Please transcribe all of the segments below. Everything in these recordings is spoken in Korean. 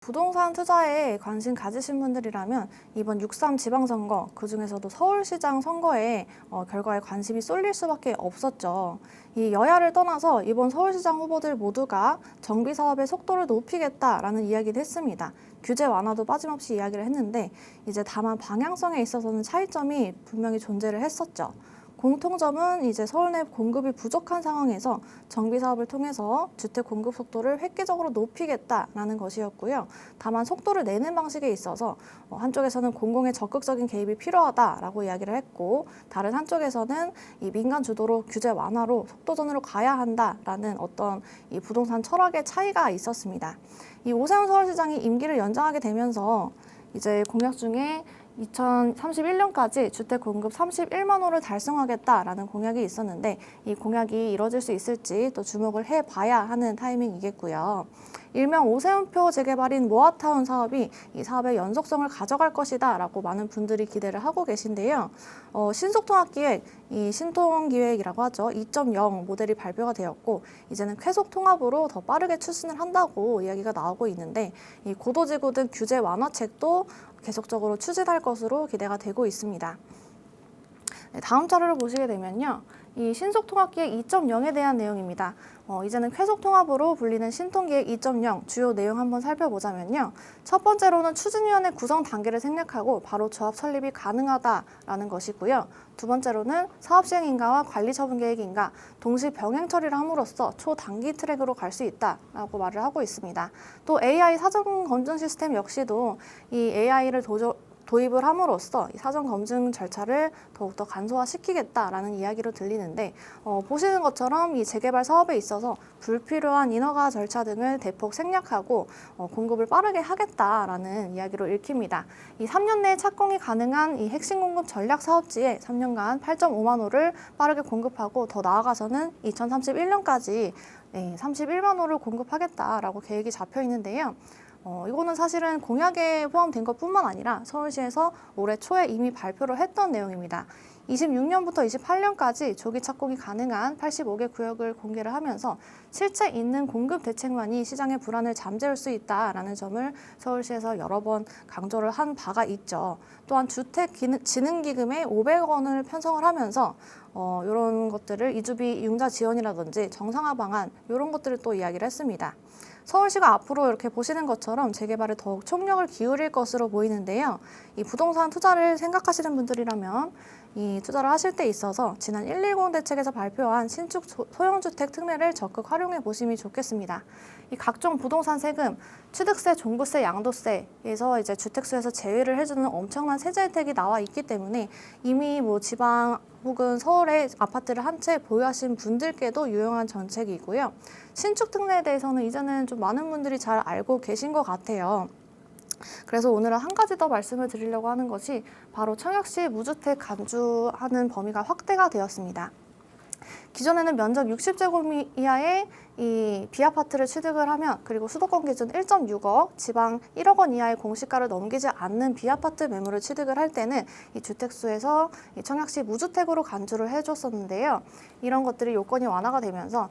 부동산 투자에 관심 가지신 분들이라면 이번 6.3 지방선거, 그중에서도 서울시장 선거에 결과에 관심이 쏠릴 수밖에 없었죠. 이 여야를 떠나서 이번 서울시장 후보들 모두가 정비사업의 속도를 높이겠다라는 이야기를 했습니다. 규제 완화도 빠짐없이 이야기를 했는데 이제 다만 방향성에 있어서는 차이점이 분명히 존재를 했었죠. 공통점은 이제 서울 내 공급이 부족한 상황에서 정비 사업을 통해서 주택 공급 속도를 획기적으로 높이겠다라는 것이었고요. 다만 속도를 내는 방식에 있어서 한쪽에서는 공공의 적극적인 개입이 필요하다라고 이야기를 했고, 다른 한쪽에서는 이 민간 주도로 규제 완화로 속도전으로 가야 한다라는 어떤 이 부동산 철학의 차이가 있었습니다. 이 오세훈 서울시장이 임기를 연장하게 되면서 이제 공약 중에 2031년까지 주택 공급 31만 호를 달성하겠다라는 공약이 있었는데, 이 공약이 이뤄질 수 있을지 또 주목을 해봐야 하는 타이밍이겠고요. 일명 오세훈표 재개발인 모아타운 사업이 이 사업의 연속성을 가져갈 것이다 라고 많은 분들이 기대를 하고 계신데요. 신속통합기획, 이 신통기획이라고 하죠. 2.0 모델이 발표가 되었고, 이제는 쾌속통합으로 더 빠르게 추진을 한다고 이야기가 나오고 있는데, 이 고도지구 등 규제 완화책도 계속적으로 추진할 것으로 기대가 되고 있습니다. 네, 다음 자료를 보시게 되면요. 이 신속통합기획 2.0에 대한 내용입니다. 이제는 쾌속통합으로 불리는 신통기획 2.0 주요 내용 한번 살펴보자면요. 첫 번째로는 추진위원회 구성 단계를 생략하고 바로 조합 설립이 가능하다라는 것이고요. 두 번째로는 사업 시행 인가와 관리 처분 계획 인가 동시 병행 처리를 함으로써 초단기 트랙으로 갈 수 있다라고 말을 하고 있습니다. 또 AI 사전 검증 시스템 역시도 이 AI를 도입을 함으로써 사전 검증 절차를 더욱더 간소화시키겠다라는 이야기로 들리는데, 보시는 것처럼 이 재개발 사업에 있어서 불필요한 인허가 절차 등을 대폭 생략하고 공급을 빠르게 하겠다라는 이야기로 읽힙니다. 이 3년 내에 착공이 가능한 이 핵심 공급 전략 사업지에 3년간 8.5만 호를 빠르게 공급하고, 더 나아가서는 2031년까지 31만 호를 공급하겠다라고 계획이 잡혀 있는데요. 이거는 사실은 공약에 포함된 것뿐만 아니라 서울시에서 올해 초에 이미 발표를 했던 내용입니다. 26년부터 28년까지 조기 착공이 가능한 85개 구역을 공개를 하면서 실제 있는 공급 대책만이 시장의 불안을 잠재울 수 있다라는 점을 서울시에서 여러 번 강조를 한 바가 있죠. 또한 주택진흥기금에 500억 원을 편성을 하면서 이런 것들을 이주비 융자 지원이라든지 정상화 방안 이런 것들을 또 이야기를 했습니다. 서울시가 앞으로 이렇게 보시는 것처럼 재개발에 더욱 총력을 기울일 것으로 보이는데요. 이 부동산 투자를 생각하시는 분들이라면 이 투자를 하실 때 있어서 지난 110 대책에서 발표한 신축 소형주택 특례를 적극 활용해 보시면 좋겠습니다. 이 각종 부동산 세금, 취득세, 종부세, 양도세에서 이제 주택수에서 제외를 해주는 엄청난 세제 혜택이 나와 있기 때문에 이미 지방 혹은 서울에 아파트를 한 채 보유하신 분들께도 유용한 정책이고요. 신축 특례에 대해서는 이제는 좀 많은 분들이 잘 알고 계신 것 같아요. 그래서 오늘은 한 가지 더 말씀을 드리려고 하는 것이 바로 청약시 무주택 간주하는 범위가 확대가 되었습니다. 기존에는 면적 60제곱 이하의 이 B아파트를 취득을 하면, 그리고 수도권 기준 1.6억, 지방 1억 원 이하의 공시가를 넘기지 않는 B아파트 매물을 취득을 할 때는 이 주택수에서 이 청약시 무주택으로 간주를 해줬었는데요. 이런 것들이 요건이 완화가 되면서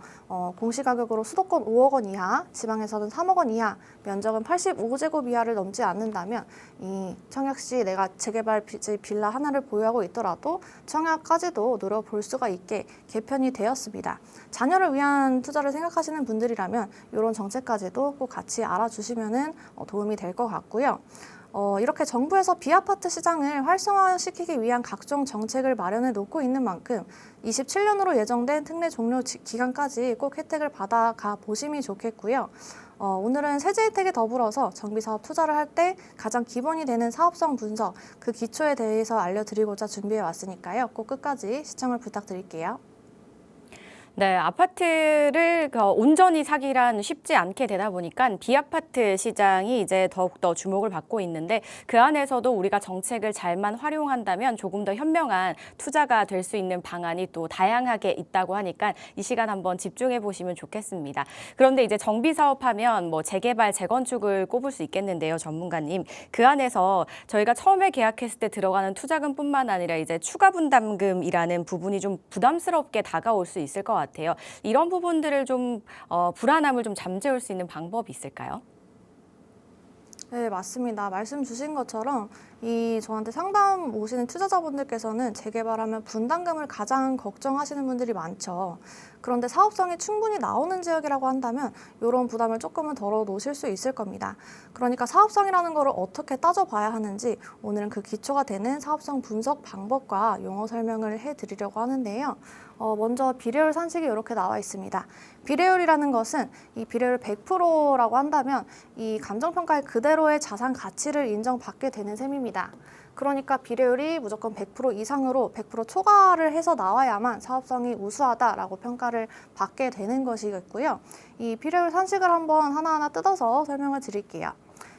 공시가격으로 수도권 5억 원 이하, 지방에서는 3억 원 이하, 면적은 85제곱 이하를 넘지 않는다면 이 청약시 내가 재개발 빌라 하나를 보유하고 있더라도 청약까지도 노려볼 수가 있게 개편이 되었습니다. 자녀를 위한 투자를 생각하시는 분들이라면 이런 정책까지도 꼭 같이 알아주시면 도움이 될 것 같고요. 이렇게 정부에서 B아파트 시장을 활성화시키기 위한 각종 정책을 마련해 놓고 있는 만큼 27년으로 예정된 특례 종료 기간까지 꼭 혜택을 받아가 보시면 좋겠고요. 오늘은 세제 혜택에 더불어서 정비사업 투자를 할 때 가장 기본이 되는 사업성 분석, 그 기초에 대해서 알려드리고자 준비해 왔으니까요. 꼭 끝까지 시청을 부탁드릴게요. 네, 아파트를 온전히 사기란 쉽지 않게 되다 보니까 B아파트 시장이 이제 더욱더 주목을 받고 있는데, 그 안에서도 우리가 정책을 잘만 활용한다면 조금 더 현명한 투자가 될 수 있는 방안이 또 다양하게 있다고 하니까 이 시간 한번 집중해 보시면 좋겠습니다. 그런데 이제 정비 사업하면 재개발, 재건축을 꼽을 수 있겠는데요, 전문가님. 그 안에서 저희가 처음에 계약했을 때 들어가는 투자금뿐만 아니라 이제 추가 분담금이라는 부분이 좀 부담스럽게 다가올 수 있을 것 같아요. 이런 부분들을 좀 불안함을 좀 잠재울 수 있는 방법이 있을까요? 네, 맞습니다. 말씀 주신 것처럼 저한테 상담 오시는 투자자분들께서는 재개발하면 분담금을 가장 걱정하시는 분들이 많죠. 그런데 사업성이 충분히 나오는 지역이라고 한다면 이런 부담을 조금은 덜어 놓으실 수 있을 겁니다. 그러니까 사업성이라는 거를 어떻게 따져봐야 하는지 오늘은 그 기초가 되는 사업성 분석 방법과 용어 설명을 해드리려고 하는데요. 먼저 비례율 산식이 이렇게 나와 있습니다. 비례율이라는 것은 이 비례율 100%라고 한다면 이 감정평가의 그대로의 자산 가치를 인정받게 되는 셈입니다. 그러니까 비례율이 무조건 100% 이상으로 100% 초과를 해서 나와야만 사업성이 우수하다라고 평가를 받게 되는 것이겠고요. 이 비례율 산식을 한번 하나하나 뜯어서 설명을 드릴게요.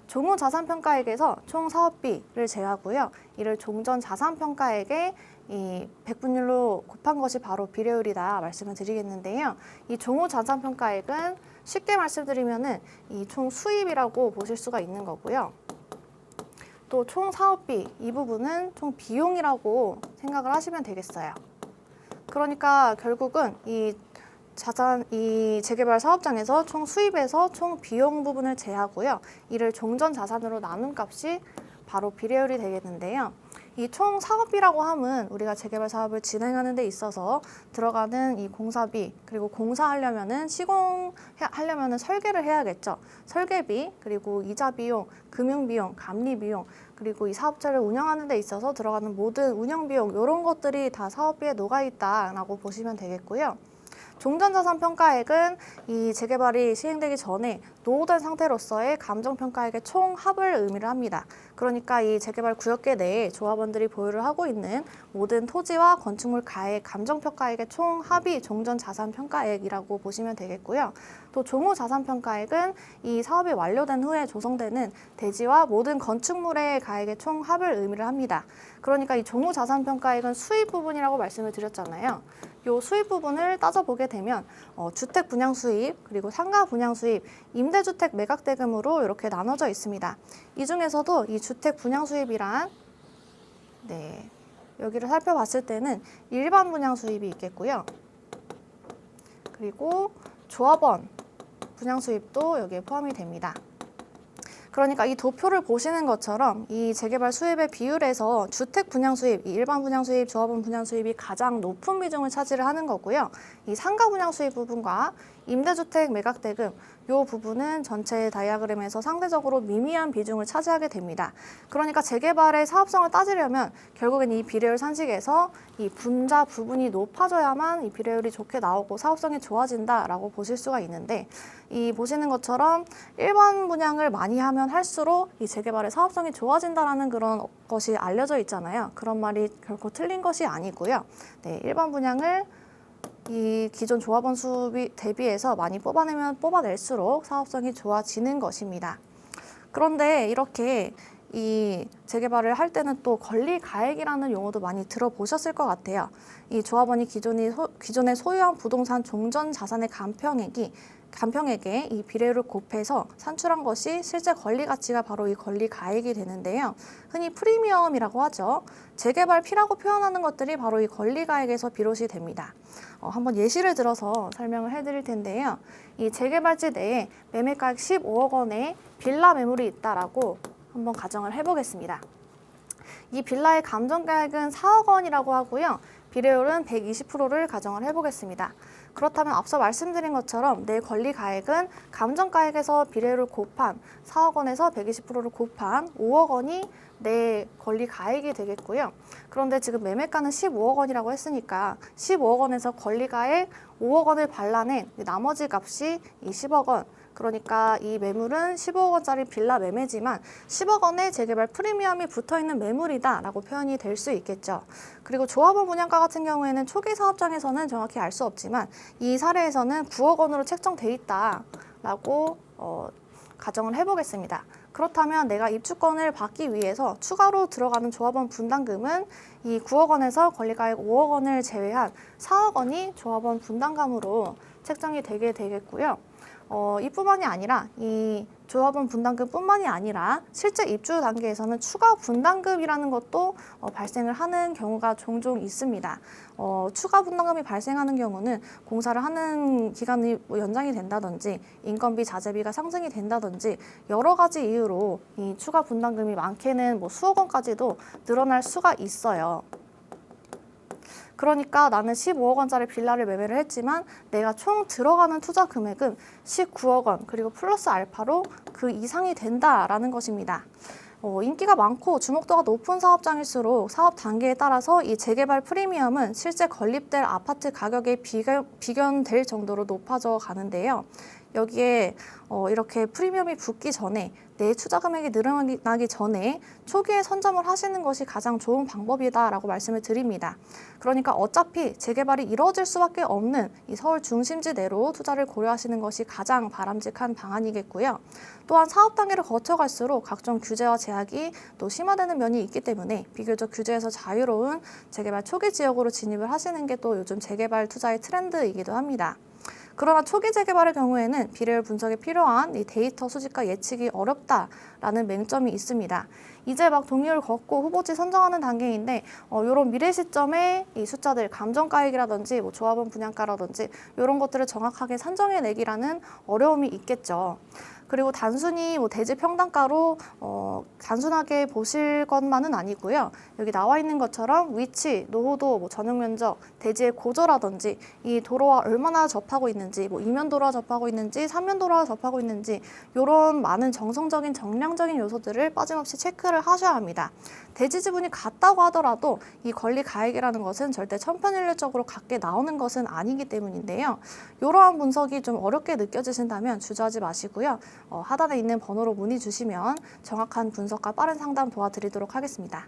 종후 자산평가액에서 총 사업비를 제하고요. 이를 종전 자산평가액에 이 백분율로 곱한 것이 바로 비례율이다 말씀을 드리겠는데요. 이 종후 자산평가액은 쉽게 말씀드리면은 이 총 수입이라고 보실 수가 있는 거고요. 또 총 사업비 이 부분은 총 비용이라고 생각을 하시면 되겠어요. 그러니까 결국은 이 재개발 사업장에서 총 수입에서 총 비용 부분을 제하고요. 이를 종전 자산으로 나눈 값이 바로 비례율이 되겠는데요. 이 총 사업비라고 함은 우리가 재개발 사업을 진행하는 데 있어서 들어가는 이 공사비, 그리고 공사하려면은 시공하려면은 설계를 해야겠죠. 설계비, 그리고 이자 비용, 금융 비용, 감리 비용, 그리고 이 사업체를 운영하는 데 있어서 들어가는 모든 운영 비용 이런 것들이 다 사업비에 녹아 있다라고 보시면 되겠고요. 종전자산평가액은 이 재개발이 시행되기 전에 노후된 상태로서의 감정평가액의 총합을 의미를 합니다. 그러니까 이 재개발 구역계 내에 조합원들이 보유를 하고 있는 모든 토지와 건축물 가액 감정평가액의 총합이 종전자산평가액이라고 보시면 되겠고요. 또 종후자산평가액은 이 사업이 완료된 후에 조성되는 대지와 모든 건축물의 가액의 총합을 의미를 합니다. 그러니까 이 종후자산평가액은 수입 부분이라고 말씀을 드렸잖아요. 요 수입 부분을 따져보게 되면 주택 분양 수입, 그리고 상가 분양 수입, 임대주택 매각 대금으로 이렇게 나눠져 있습니다. 이 중에서도 이 주택 분양 수입이란 여기를 살펴봤을 때는 일반 분양 수입이 있겠고요. 그리고 조합원 분양 수입도 여기에 포함이 됩니다. 그러니까 이 도표를 보시는 것처럼 이 재개발 수입의 비율에서 주택 분양 수입, 이 일반 분양 수입, 조합원 분양 수입이 가장 높은 비중을 차지를 하는 거고요. 이 상가 분양 수입 부분과 임대주택 매각 대금 이 부분은 전체 다이아그램에서 상대적으로 미미한 비중을 차지하게 됩니다. 그러니까 재개발의 사업성을 따지려면 결국엔 이 비례율 산식에서 이 분자 부분이 높아져야만 이 비례율이 좋게 나오고 사업성이 좋아진다라고 보실 수가 있는데 이 보시는 것처럼 일반 분양을 많이 하면 할수록 이 재개발의 사업성이 좋아진다라는 그런 것이 알려져 있잖아요. 그런 말이 결코 틀린 것이 아니고요. 일반 분양을 이 기존 조합원 수 대비해서 많이 뽑아낼수록 사업성이 좋아지는 것입니다. 그런데 이렇게 이 재개발을 할 때는 또 권리가액이라는 용어도 많이 들어보셨을 것 같아요. 이 조합원이 기존에 소유한 부동산 종전 자산의 간평액에 이 비례율을 곱해서 산출한 것이 실제 권리 가치가 바로 이 권리가액이 되는데요. 흔히 프리미엄이라고 하죠. 재개발 피라고 표현하는 것들이 바로 이 권리가액에서 비롯이 됩니다. 한번 예시를 들어서 설명을 해드릴 텐데요. 이 재개발지 내에 매매가액 15억 원의 빌라 매물이 있다라고 한번 가정을 해보겠습니다. 이 빌라의 감정가액은 4억 원이라고 하고요. 비례율은 120%를 가정을 해보겠습니다. 그렇다면 앞서 말씀드린 것처럼 내 권리가액은 감정가액에서 비례율을 곱한 4억 원에서 120%를 곱한 5억 원이 내 권리가액이 되겠고요. 그런데 지금 매매가는 15억 원이라고 했으니까 15억 원에서 권리가액 5억 원을 발라낸 나머지 값이 이 10억 원. 그러니까 이 매물은 15억 원짜리 빌라 매매지만 10억 원의 재개발 프리미엄이 붙어있는 매물이다라고 표현이 될 수 있겠죠. 그리고 조합원 분양가 같은 경우에는 초기 사업장에서는 정확히 알 수 없지만 이 사례에서는 9억 원으로 책정돼 있다라고 가정을 해보겠습니다. 그렇다면 내가 입주권을 받기 위해서 추가로 들어가는 조합원 분담금은 이 9억 원에서 권리가액 5억 원을 제외한 4억 원이 조합원 분담금으로 책정이 되게 되겠고요. 이뿐만이 아니라 이 조합원 분담금뿐만이 아니라 실제 입주 단계에서는 추가 분담금이라는 것도 발생을 하는 경우가 종종 있습니다. 추가 분담금이 발생하는 경우는 공사를 하는 기간이 연장이 된다든지 인건비, 자재비가 상승이 된다든지 여러 가지 이유로 이 추가 분담금이 많게는 수억 원까지도 늘어날 수가 있어요. 그러니까 나는 15억 원짜리 빌라를 매매를 했지만 내가 총 들어가는 투자 금액은 19억 원 그리고 플러스 알파로 그 이상이 된다라는 것입니다. 인기가 많고 주목도가 높은 사업장일수록 사업 단계에 따라서 이 재개발 프리미엄은 실제 건립될 아파트 가격에 비견될 정도로 높아져 가는데요. 여기에 이렇게 프리미엄이 붙기 전에 내 투자 금액이 늘어나기 전에 초기에 선점을 하시는 것이 가장 좋은 방법이다라고 말씀을 드립니다. 그러니까 어차피 재개발이 이루어질 수밖에 없는 이 서울 중심지 내로 투자를 고려하시는 것이 가장 바람직한 방안이겠고요. 또한 사업 단계를 거쳐갈수록 각종 규제와 제약이 또 심화되는 면이 있기 때문에 비교적 규제에서 자유로운 재개발 초기 지역으로 진입을 하시는 게 또 요즘 재개발 투자의 트렌드이기도 합니다. 그러나 초기 재개발의 경우에는 비례율 분석에 필요한 이 데이터 수집과 예측이 어렵다라는 맹점이 있습니다. 이제 막 동의를 걷고 후보지 선정하는 단계인데 이런 미래 시점에 이 숫자들 감정가액이라든지 조합원 분양가라든지 이런 것들을 정확하게 산정해내기라는 어려움이 있겠죠. 그리고 단순히 대지 평당가로 단순하게 보실 것만은 아니고요. 여기 나와 있는 것처럼 위치, 노후도, 전용 면적, 대지의 고저라든지 이 도로와 얼마나 접하고 있는지, 이면 도로와 접하고 있는지, 삼면 도로와 접하고 있는지 이런 많은 정성적인 정량적인 요소들을 빠짐없이 체크를 하셔야 합니다. 대지 지분이 같다고 하더라도 이 권리 가액이라는 것은 절대 천편일률적으로 같게 나오는 것은 아니기 때문인데요. 이러한 분석이 좀 어렵게 느껴지신다면 주저하지 마시고요. 하단에 있는 번호로 문의 주시면 정확한 분석과 빠른 상담 도와드리도록 하겠습니다.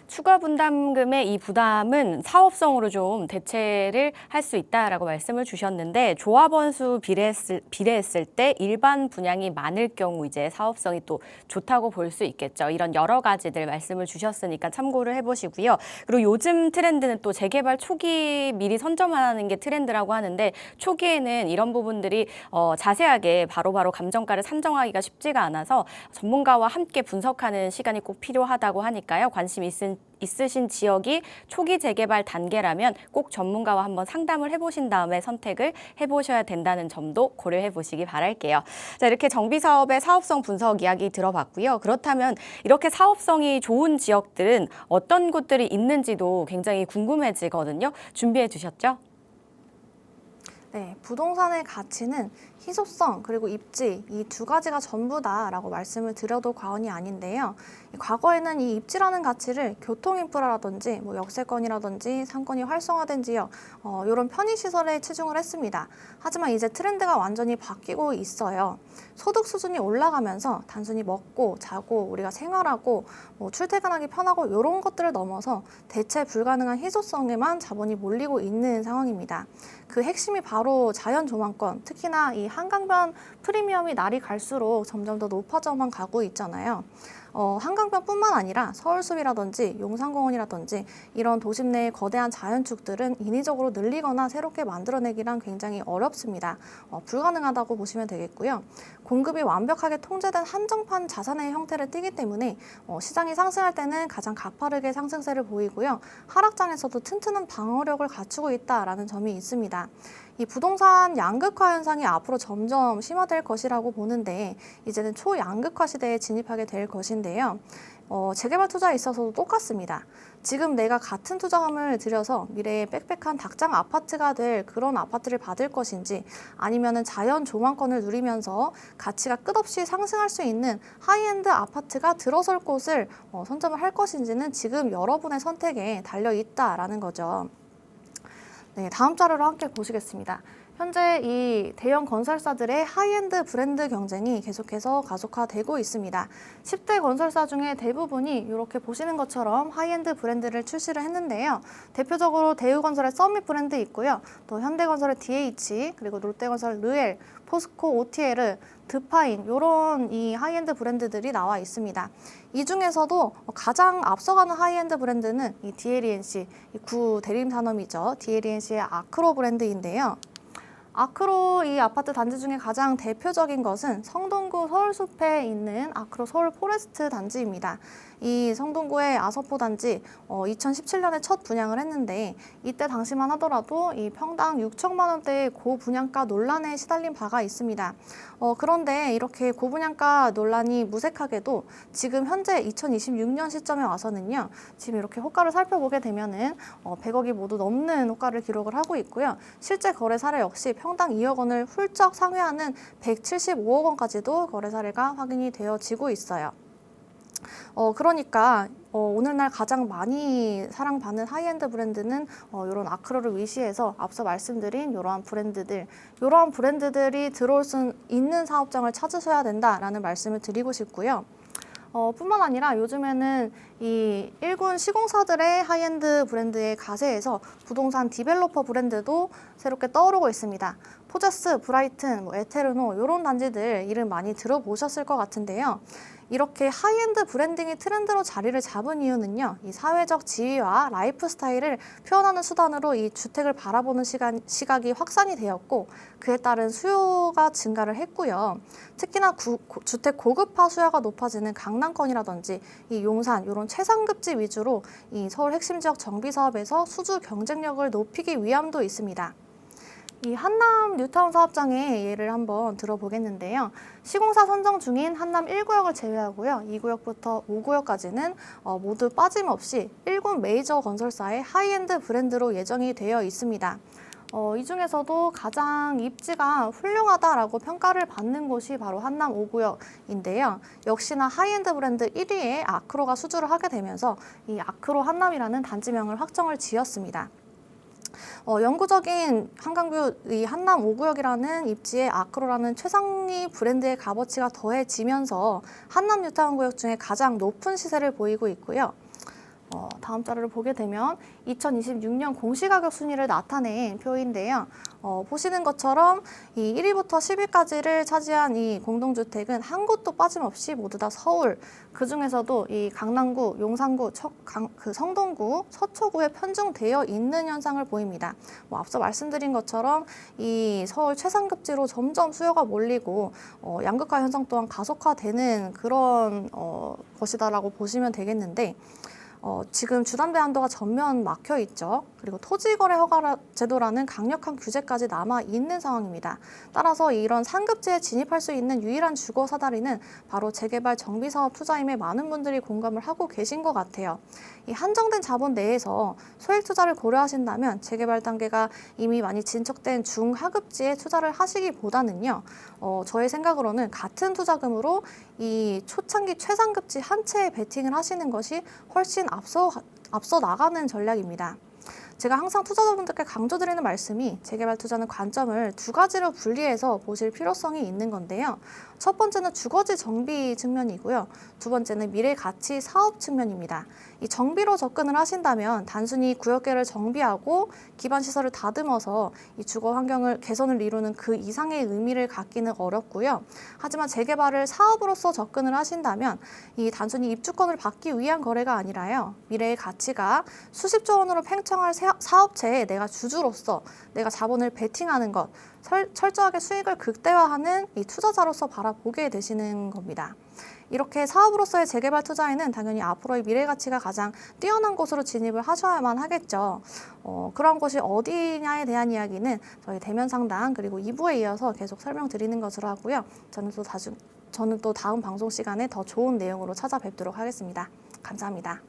추가 분담금의 이 부담은 사업성으로 좀 대체를 할 수 있다라고 말씀을 주셨는데 조합원 수 비례했을 때 일반 분양이 많을 경우 이제 사업성이 또 좋다고 볼 수 있겠죠. 이런 여러 가지들 말씀을 주셨으니까 참고를 해보시고요. 그리고 요즘 트렌드는 또 재개발 초기 미리 선점하는 게 트렌드라고 하는데 초기에는 이런 부분들이 자세하게 바로바로 감정가를 산정하기가 쉽지가 않아서 전문가와 함께 분석하는 시간이 꼭 필요하다고 하니까요. 관심 있으신 지역이 초기 재개발 단계라면 꼭 전문가와 한번 상담을 해보신 다음에 선택을 해보셔야 된다는 점도 고려해 보시기 바랄게요. 자, 이렇게 정비사업의 사업성 분석 이야기 들어봤고요. 그렇다면 이렇게 사업성이 좋은 지역들은 어떤 곳들이 있는지도 굉장히 궁금해지거든요. 준비해 두셨죠? 네, 부동산의 가치는 희소성 그리고 입지 이 두 가지가 전부다라고 말씀을 드려도 과언이 아닌데요. 과거에는 이 입지라는 가치를 교통인프라라든지 역세권이라든지 상권이 활성화된 지역 이런 편의시설에 치중을 했습니다. 하지만 이제 트렌드가 완전히 바뀌고 있어요. 소득 수준이 올라가면서 단순히 먹고 자고 우리가 생활하고 출퇴근하기 편하고 이런 것들을 넘어서 대체 불가능한 희소성에만 자본이 몰리고 있는 상황입니다. 그 핵심이 바로 자연조망권, 특히나 이 한강변 프리미엄이 날이 갈수록 점점 더 높아져만 가고 있잖아요. 한강변뿐만 아니라 서울숲이라든지 용산공원이라든지 이런 도심 내의 거대한 자연축들은 인위적으로 늘리거나 새롭게 만들어내기란 굉장히 어렵습니다. 불가능하다고 보시면 되겠고요. 공급이 완벽하게 통제된 한정판 자산의 형태를 띠기 때문에 시장이 상승할 때는 가장 가파르게 상승세를 보이고요. 하락장에서도 튼튼한 방어력을 갖추고 있다라는 점이 있습니다. 이 부동산 양극화 현상이 앞으로 점점 심화될 것이라고 보는데 이제는 초양극화 시대에 진입하게 될 것인데요. 재개발 투자에 있어서도 똑같습니다. 지금 내가 같은 투자금을 들여서 미래에 빽빽한 닭장 아파트가 될 그런 아파트를 받을 것인지 아니면은 자연 조망권을 누리면서 가치가 끝없이 상승할 수 있는 하이엔드 아파트가 들어설 곳을 선점을 할 것인지는 지금 여러분의 선택에 달려 있다라는 거죠. 네, 다음 자료를 함께 보시겠습니다. 현재 이 대형 건설사들의 하이엔드 브랜드 경쟁이 계속해서 가속화되고 있습니다. 10대 건설사 중에 대부분이 이렇게 보시는 것처럼 하이엔드 브랜드를 출시를 했는데요. 대표적으로 대우건설의 서밋 브랜드 있고요. 또 현대건설의 DH, 그리고 롯데건설 르엘, 포스코 OTL, 드파인 이런 이 하이엔드 브랜드들이 나와 있습니다. 이 중에서도 가장 앞서가는 하이엔드 브랜드는 이 DLENC, 이 구 대림 산업이죠. DLENC의 아크로 브랜드인데요. 아크로 이 아파트 단지 중에 가장 대표적인 것은 성동구 서울숲에 있는 아크로 서울 포레스트 단지입니다. 이 성동구의 아서포 단지 2017년에 첫 분양을 했는데 이때 당시만 하더라도 이 평당 6천만 원대의 고분양가 논란에 시달린 바가 있습니다. 그런데 이렇게 고분양가 논란이 무색하게도 지금 현재 2026년 시점에 와서는요. 지금 이렇게 호가를 살펴보게 되면은 100억이 모두 넘는 호가를 기록을 하고 있고요. 실제 거래 사례 역시 평당 2억 원을 훌쩍 상회하는 175억 원까지도 거래 사례가 확인이 되어지고 있어요. 그러니까 오늘날 가장 많이 사랑받는 하이엔드 브랜드는 이런 아크로를 위시해서 앞서 말씀드린 이러한 브랜드들이 들어올 수 있는 사업장을 찾으셔야 된다라는 말씀을 드리고 싶고요. 뿐만 아니라 요즘에는 이 일군 시공사들의 하이엔드 브랜드의 가세에서 부동산 디벨로퍼 브랜드도 새롭게 떠오르고 있습니다. 포제스, 브라이튼, 에테르노 이런 단지들 이름 많이 들어보셨을 것 같은데요. 이렇게 하이엔드 브랜딩이 트렌드로 자리를 잡은 이유는요. 이 사회적 지위와 라이프 스타일을 표현하는 수단으로 이 주택을 바라보는 시각이 확산이 되었고 그에 따른 수요가 증가를 했고요. 특히나 주택 고급화 수요가 높아지는 강남권이라든지 이 용산 이런 최상급지 위주로 이 서울 핵심 지역 정비 사업에서 수주 경쟁력을 높이기 위함도 있습니다. 이 한남 뉴타운 사업장의 예를 한번 들어보겠는데요. 시공사 선정 중인 한남 1구역을 제외하고요. 2구역부터 5구역까지는 모두 빠짐없이 1군 메이저 건설사의 하이엔드 브랜드로 예정이 되어 있습니다. 이 중에서도 가장 입지가 훌륭하다라고 평가를 받는 곳이 바로 한남 5구역인데요. 역시나 하이엔드 브랜드 1위에 아크로가 수주를 하게 되면서 이 아크로 한남이라는 단지명을 확정을 지었습니다. 영구적인 한강뷰 이 한남 5구역이라는 입지에 아크로라는 최상위 브랜드의 값어치가 더해지면서 한남 뉴타운 구역 중에 가장 높은 시세를 보이고 있고요. 다음 자료를 보게 되면 2026년 공시가격 순위를 나타낸 표인데요. 보시는 것처럼 이 1위부터 10위까지를 차지한 이 공동주택은 한 곳도 빠짐없이 모두 다 서울, 그중에서도 이 강남구, 용산구, 성동구, 서초구에 편중되어 있는 현상을 보입니다. 앞서 말씀드린 것처럼 이 서울 최상급지로 점점 수요가 몰리고 양극화 현상 또한 가속화되는 그런 것이다라고 보시면 되겠는데 지금 주담대 한도가 전면 막혀 있죠. 그리고 토지거래 허가 제도라는 강력한 규제까지 남아 있는 상황입니다. 따라서 이런 상급지에 진입할 수 있는 유일한 주거 사다리는 바로 재개발 정비사업 투자임에 많은 분들이 공감을 하고 계신 것 같아요. 이 한정된 자본 내에서 소액 투자를 고려하신다면 재개발 단계가 이미 많이 진척된 중하급지에 투자를 하시기보다는요. 저의 생각으로는 같은 투자금으로 이 초창기 최상급지 한 채에 베팅을 하시는 것이 훨씬 앞서 나가는 전략입니다. 제가 항상 투자자분들께 강조드리는 말씀이 재개발 투자는 관점을 두 가지로 분리해서 보실 필요성이 있는 건데요. 첫 번째는 주거지 정비 측면이고요. 두 번째는 미래 가치 사업 측면입니다. 이 정비로 접근을 하신다면 단순히 구역계를 정비하고 기반 시설을 다듬어서 이 주거 환경을 개선을 이루는 그 이상의 의미를 갖기는 어렵고요. 하지만 재개발을 사업으로서 접근을 하신다면 이 단순히 입주권을 받기 위한 거래가 아니라요. 미래의 가치가 수십조 원으로 팽창할 사업체에 내가 주주로서 내가 자본을 베팅하는 것, 철저하게 수익을 극대화하는 이 투자자로서 바라보게 되시는 겁니다. 이렇게 사업으로서의 재개발 투자에는 당연히 앞으로의 미래 가치가 가장 뛰어난 곳으로 진입을 하셔야만 하겠죠. 그런 곳이 어디냐에 대한 이야기는 저희 대면 상담 그리고 2부에 이어서 계속 설명드리는 것으로 하고요. 저는 또 다음 방송 시간에 더 좋은 내용으로 찾아뵙도록 하겠습니다. 감사합니다.